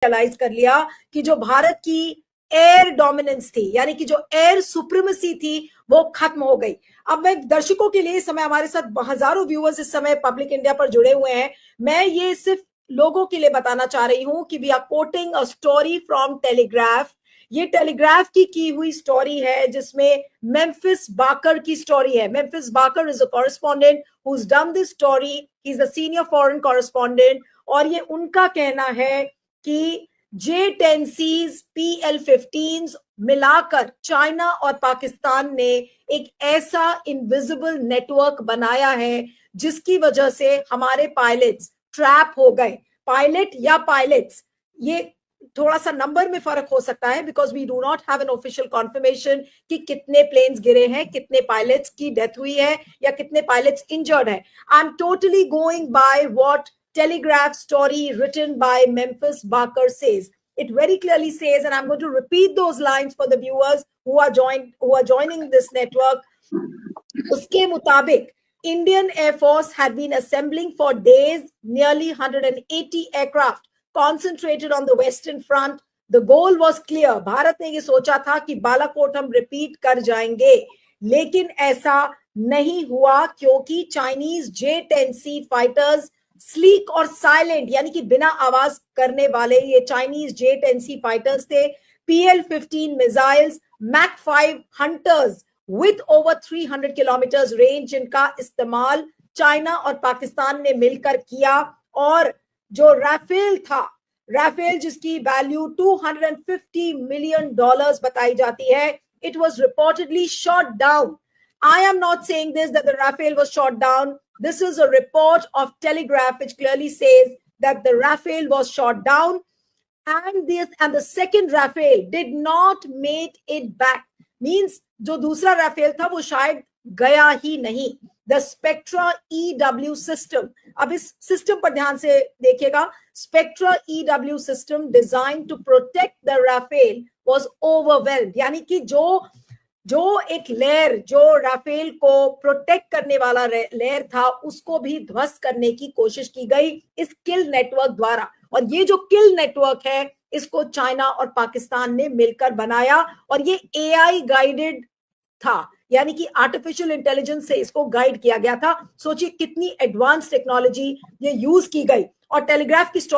Realise कर लिया कि जो भारत की एयर डोमिनेंस थी, यानी कि जो एयर सुप्रीमेसी थी, वो खत्म हो गई। अब मैं दर्शकों के लिए, इस समय हमारे साथ हजारों व्यूअर्स इस समय पब्लिक इंडिया पर जुड़े हुए हैं, मैं ये सिर्फ लोगों के लिए बताना चाह रही हूं कि we are quoting a story from Telegraph. ये टेलीग्राफ की हुई स्टोरी है, जिसमें मेम्फिस बाकर की स्टोरी है। Memphis Barker is a correspondent who has done this story, he is a senior foreign correspondent, और ये उनका कहना है कि J10Cs, PL-15s मिलाकर चाइना और पाकिस्तान ने एक ऐसा इनविजिबल नेटवर्क बनाया है जिसकी वजह से हमारे पायलट्स ट्रैप हो गए। पायलट या पायलट्स, ये थोड़ा सा नंबर में फर्क हो सकता है, because we do not have an official confirmation कि कितने प्लेन्स गिरे हैं, कितने पायलट्स की डेथ हुई है या कितने पायलट्स इंजर्ड है। I am totally going by what Telegraph story written by Memphis Barker says. It very clearly says, and I'm going to repeat those lines for the viewers who are joining this network. उसके मुताबिक Indian Air Force had been assembling for days nearly 180 aircraft concentrated on the Western Front. The goal was clear. Bharat ने ये सोचा था कि बालाकोट हम repeat कर जाएंगे, लेकिन ऐसा नहीं हुआ क्योंकि चाइनीज J10C फाइटर्स स्लीक और साइलेंट, यानी कि बिना आवाज करने वाले ये चाइनीज J10C फाइटर्स थे। PL-15 missiles, Mach 5 hunters with over 300 kilometre range, जिनका इस्तेमाल चाइना और पाकिस्तान ने मिलकर किया। और जो राफेल था, राफेल जिसकी वैल्यू $250 मिलियन बताई जाती है, it was reportedly shot down. I am not saying this that the Rafale was shot down. This is a report of Telegraph which clearly says that the Rafale was shot down, and the second Rafale did not make it back. Means जो दूसरा Rafale था वो शायद गया ही नहीं। The Spectra EW system, अब इस system पर ध्यान से देखिएगा। Spectra EW system designed to protect the Rafale was overwhelmed, यानी कि जो एक लेयर, जो राफेल को प्रोटेक्ट करने वाला लेयर था, उसको भी ध्वस्त करने की कोशिश की गई इस किल नेटवर्क द्वारा। और ये जो किल नेटवर्क है, इसको चाइना और पाकिस्तान ने मिलकर बनाया, और ये AI गाइडेड था, यानी कि आर्टिफिशियल इंटेलिजेंस से इसको गाइड किया गया था। सोचिए कितनी एडवांस टेक्नोलॉजी ये यूज की गई। और टेलीग्राफ की स्टोरी